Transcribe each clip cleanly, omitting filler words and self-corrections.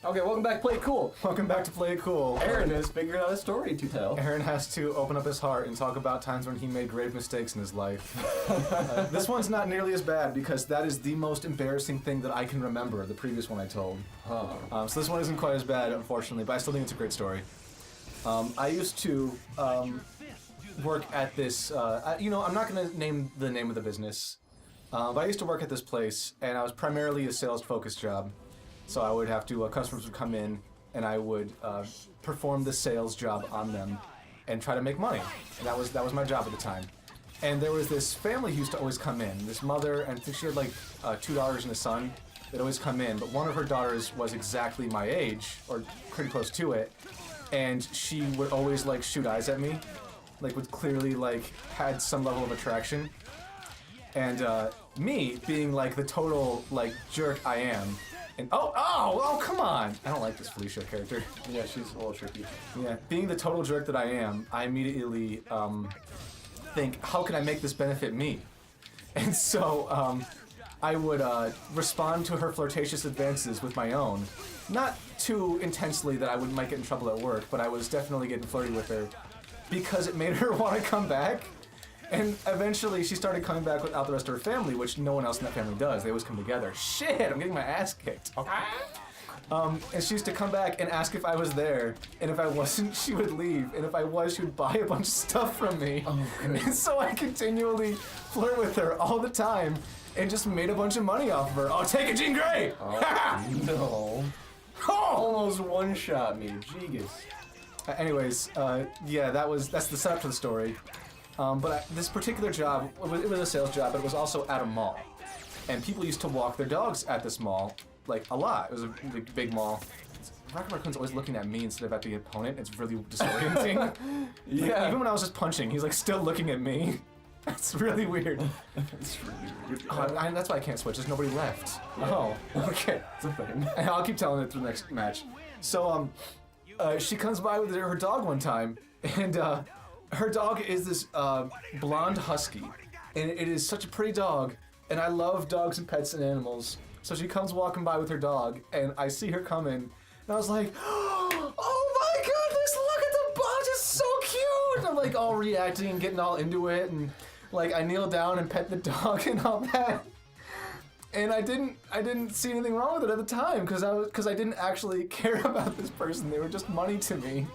Okay, welcome back, Play It Cool. Welcome back to Play It Cool. Erin has figured out a story to tell. Erin has to open up his heart and talk about times when he made grave mistakes in his life. This one's not nearly as bad because that is the most embarrassing thing that I can remember, the previous one I told. So this one isn't quite as bad, unfortunately, but I still think it's a great story. I used to work at this, I'm not going to name the name of the business, but I used to work at this place, and I was primarily a sales-focused job. So I would have to, customers would come in, and I would perform the sales job on them and try to make money. And that was my job at the time. And there was this family who used to always come in. This mother, and I think she had like 2 daughters and a son. They'd always come in, but one of her daughters was exactly my age, or pretty close to it. And she would always like shoot eyes at me, like would clearly like had some level of attraction. And me being like the total like jerk I am. And oh, come on! I don't like this Felicia character. Yeah, she's a little tricky. Yeah, being the total jerk that I am, I immediately think, how can I make this benefit me? And so I would respond to her flirtatious advances with my own. Not too intensely that I might get in trouble at work, but I was definitely getting flirty with her because it made her want to come back. And eventually she started coming back without the rest of her family, which no one else in that family does. They always come together. Shit, I'm getting my ass kicked. And she used to come back and ask if I was there, and if I wasn't, she would leave, and if I was, she would buy a bunch of stuff from me. Oh, good. And so I continually flirt with her all the time, and just made a bunch of money off of her. Oh, take it, Jean Grey! Oh, no. Oh! Almost one-shot me, jeez. Anyways, yeah, that's the setup to the story. But this particular job, it was a sales job, but it was also at a mall. And people used to walk their dogs at this mall, like, a lot. It was a big mall. Rocket Raccoon's always looking at me instead of at the opponent. It's really disorienting. Yeah. Like, even when I was just punching, he's, like, still looking at me. It's really weird. It's really weird. That's why I can't switch. There's nobody left. Yeah. Oh, okay. It's a thing. I'll keep telling it through the next match. So, she comes by with her dog one time, and, her dog is this blonde husky, and it is such a pretty dog, and I love dogs and pets and animals. So she comes walking by with her dog, and I see her coming, and I was like, oh my goodness, look at the dog, it's so cute! And I'm like all reacting and getting all into it, and like I kneel down and pet the dog and all that. And I didn't see anything wrong with it at the time because I didn't actually care about this person. They were just money to me.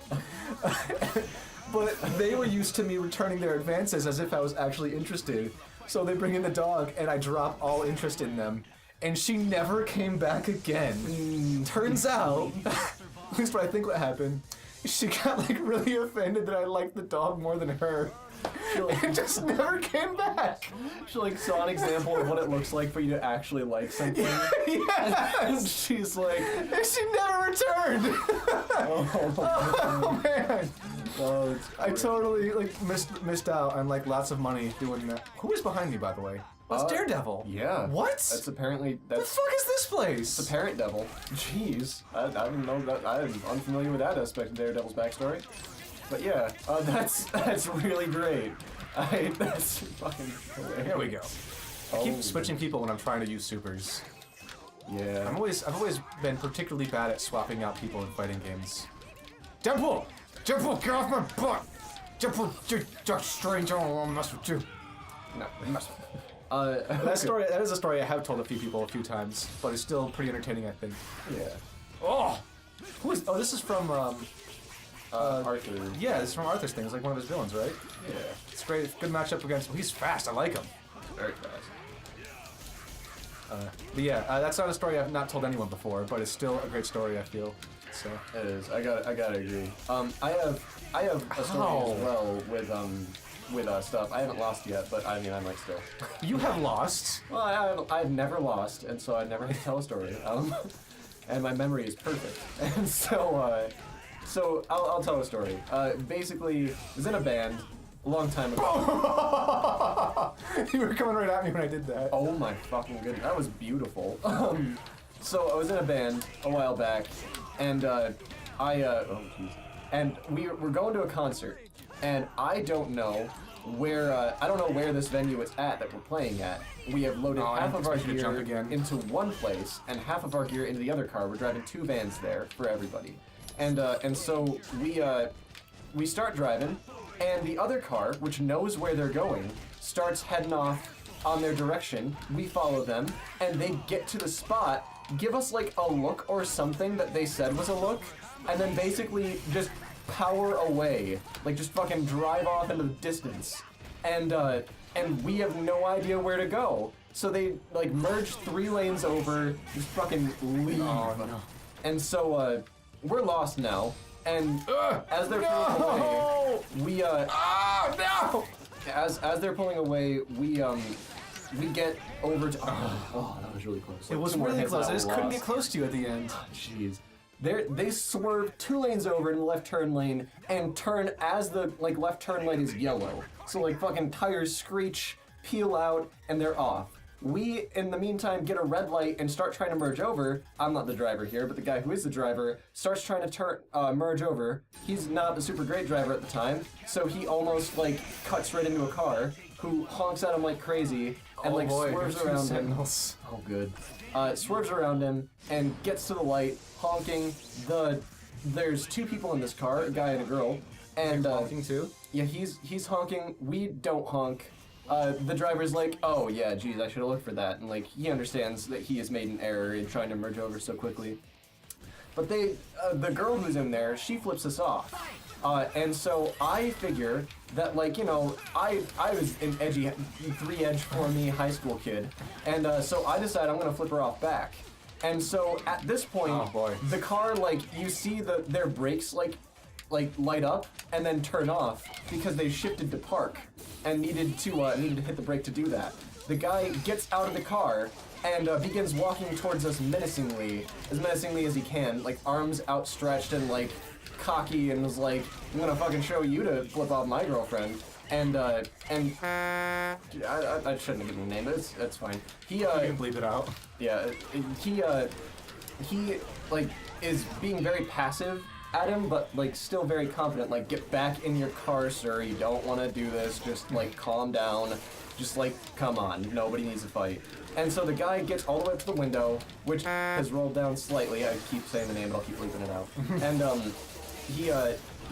But they were used to me returning their advances as if I was actually interested. So they bring in the dog, and I drop all interest in them. And she never came back again. Turns out, at least what I think what happened, she got like really offended that I liked the dog more than her. And just never came back. She like saw an example of what it looks like for you to actually like something. Yes. And she's like, and she never returned. Oh man. Oh, I totally like missed out on like lots of money doing that. Who is behind me, by the way? That's Daredevil. Yeah. What? That's apparently The fuck is this place? the Parent Devil. Jeez, I didn't know that. I'm unfamiliar with that aspect of Daredevil's backstory. But yeah, that's really great. That's fucking hilarious. Here we go. I keep switching people when I'm trying to use supers. Yeah. I've always been particularly bad at swapping out people in fighting games. Deadpool! Deadpool, get off my butt! Deadpool, you stranger, I don't want to mess with you. No. Mess with you. That is a story I have told a few people a few times, but it's still pretty entertaining, I think. Yeah. Oh! This is from, Arthur. Yeah, this is from Arthur's thing. It's like one of his villains, right? Yeah. It's great. Good matchup against him. He's fast. I like him. Very fast. But yeah, that's not a story I've not told anyone before, but it's still a great story, I feel. So It is. I gotta agree. I have a story as well with stuff. I haven't lost yet, but I mean I might still. you have lost. Well, I've never lost, and so I never have to tell a story. And my memory is perfect. And so I'll tell a story. Basically, I was in a band a long time ago. You were coming right at me when I did that. Oh my fucking goodness, that was beautiful. So I was in a band a while back, and and we were going to a concert, and I don't know where I don't know where this venue is at that we're playing at. We have loaded half of our gear into one place and half of our gear into the other car. We're driving 2 vans there for everybody, and so we start driving, and the other car, which knows where they're going, starts heading off on their direction. We follow them, and they get to the spot, give us like a look or something that they said was a look, and then basically just power away, like just fucking drive off into the distance, and we have no idea where to go. So they like merge 3 lanes over, just fucking leave. Oh, no. And so we're lost now. And as they're pulling away, we as they're pulling away, we get over to. Oh, that was really close. It was really close. I just couldn't get close to you at the end. Jeez. They swerve 2 lanes over in the left turn lane and turn as the like left turn light is yellow. So like fucking tires screech, peel out, and they're off. We, in the meantime, get a red light and start trying to merge over. I'm not the driver here, but the guy who is the driver starts trying to merge over. He's not a super great driver at the time, so he almost like cuts right into a car who honks at him like crazy and swerves around him. Oh, good. Swerves around him and gets to the light, honking. There's 2 people in this car, a guy and a girl, and honking too. Yeah, he's honking. We don't honk. The driver's like, oh yeah, geez, I should have looked for that, and like he understands that he has made an error in trying to merge over so quickly. But the girl who's in there, she flips us off, and so I figure that like I was an edgy 3-edge for me high school kid, and so I decide I'm gonna flip her off back, and so at this point, the car like you see their brakes like light up and then turn off because they shifted to park and needed to hit the brake to do that. The guy gets out of the car and begins walking towards us menacingly as he can, like arms outstretched and like cocky, and was like, "I'm gonna fucking show you to flip off my girlfriend." And I shouldn't have given the name, but it's fine. You can bleep it out. Yeah, he like is being very passive at him, but like still very confident, like, "Get back in your car, sir, you don't want to do this, just like calm down, just like come on, nobody needs to fight." And so the guy gets all the way up to the window, which has rolled down slightly. I keep saying the name, but I'll keep leaving it out. And he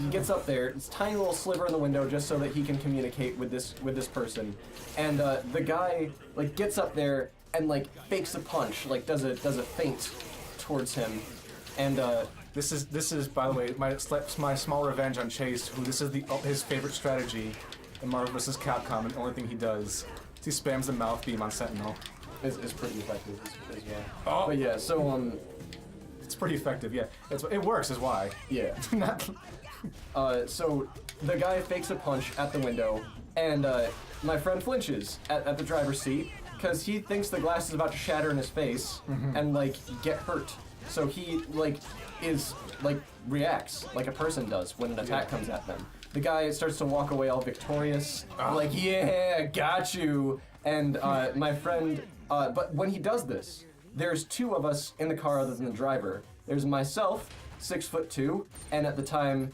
gets up there, it's a tiny little sliver in the window just so that he can communicate with this person. And the guy like gets up there and like fakes a punch, like does a feint towards him. And This is, by the way, my small revenge on Chase, who this is his favorite strategy in Marvel vs. Capcom, and the only thing he does is he spams the mouth beam on Sentinel. It's pretty effective as well. Oh. But yeah, so it's pretty effective. Yeah, it works, is why. Yeah. So the guy fakes a punch at the window, and my friend flinches at the driver's seat because he thinks the glass is about to shatter in his face and like get hurt. So he reacts like a person does when an attack comes at them. The guy starts to walk away all victorious, like, "Yeah, got you." And my friend, but when he does this, there's 2 of us in the car other than the driver. There's myself, 6'2", and at the time,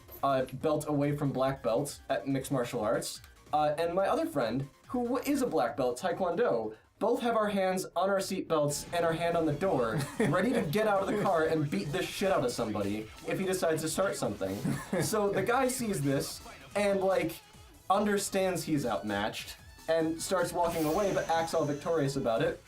belt away from black belt at mixed martial arts, and my other friend, who is a black belt, Taekwondo. Both have our hands on our seatbelts and our hand on the door, ready to get out of the car and beat the shit out of somebody if he decides to start something. So the guy sees this and like understands he's outmatched and starts walking away, but acts all victorious about it,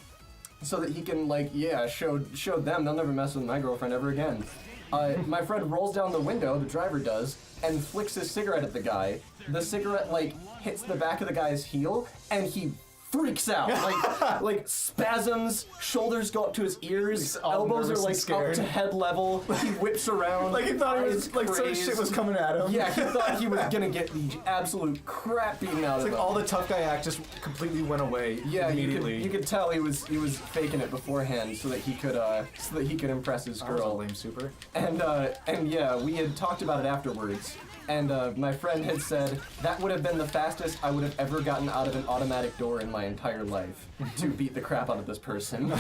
so that he can like, yeah, show them they'll never mess with my girlfriend ever again. My friend rolls down the window, the driver does, and flicks his cigarette at the guy. The cigarette like hits the back of the guy's heel, and he freaks out, like spasms, shoulders go up to his ears, elbows are like up to head level, he whips around. Like he thought he was, like some shit was coming at him. Yeah, he thought he was gonna get the absolute crap beaten out of him. Like all the tough guy act just completely went away immediately. You could tell he was faking it beforehand so that he could impress his girl. That was a lame super. And yeah, we had talked about it afterwards. And my friend had said, that would have been the fastest I would have ever gotten out of an automatic door in my my entire life to beat the crap out of this person.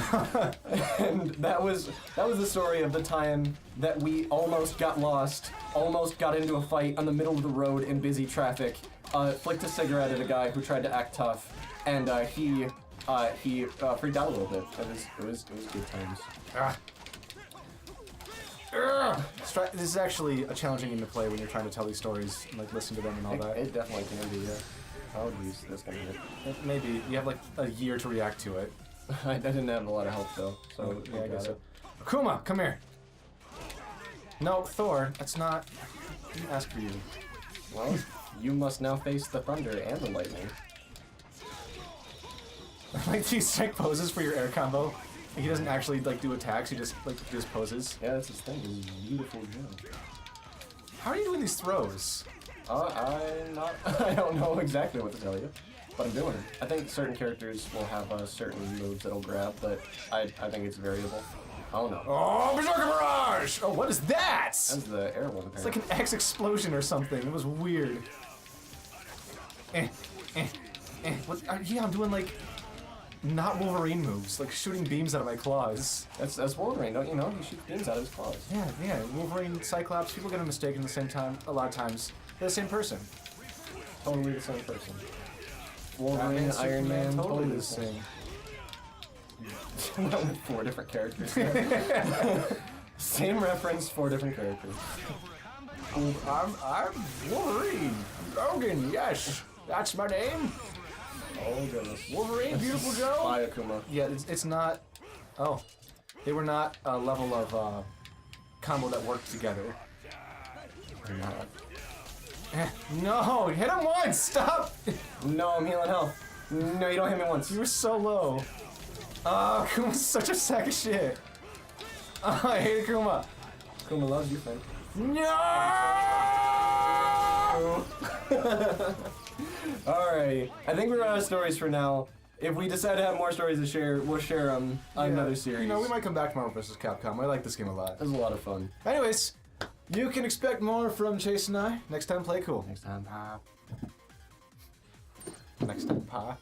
And that was the story of the time that we almost got lost, almost got into a fight on the middle of the road in busy traffic, flicked a cigarette at a guy who tried to act tough, and he freaked out a little bit. It was good times. This is actually a challenging game to play when you're trying to tell these stories and like listen to them and all that. It definitely can be. Yeah. How would use this kind of Maybe you have like a year to react to it. I didn't have a lot of help though, so Yeah, I guess so. it. Akuma, come here. No, Thor, that's not. I didn't ask for you. Well, you must now face the thunder and the lightning. Like these sick poses for your air combo. He doesn't actually like do attacks. He just poses. Yeah, that's his thing. He's beautiful Joe. How are you doing these throws? I'm not. I don't know exactly what to tell you, but I'm doing it. I think certain characters will have certain moves that'll grab, but I think it's variable. Oh no. Oh, Berserker Barrage! Oh, what is that? That's the air one. It's like an X explosion or something. It was weird. What? Yeah, I'm doing like not Wolverine moves, like shooting beams out of my claws. That's Wolverine, don't you know? He shoots beams out of his claws. Yeah. Wolverine, Cyclops, people get a mistake at the same time. A lot of times, they're the same person. Totally the same person. Wolverine, Batman, Iron Man, Superman, totally the same. Went with 4 different characters. Same reference, 4 different characters. I'm Wolverine. Logan, yes, that's my name. Oh goodness. Wolverine, Beautiful Joe. Bye, Akuma. Yeah, it's not. Oh, they were not a level of combo that worked together. No, hit him once. Stop. No, I'm healing health. No, you don't hit me once. You were so low. Oh, Akuma's such a sack of shit. Oh, I hate Akuma. Akuma loves you, Finn. No! Alright, I think we're out of stories for now. If we decide to have more stories to share, we'll share them on another series. You know, we might come back to Marvel vs. Capcom. I like this game a lot. It was a lot of fun. Anyways, you can expect more from Chase and I. Next time, play cool. Next time, pop. Next time, Pa.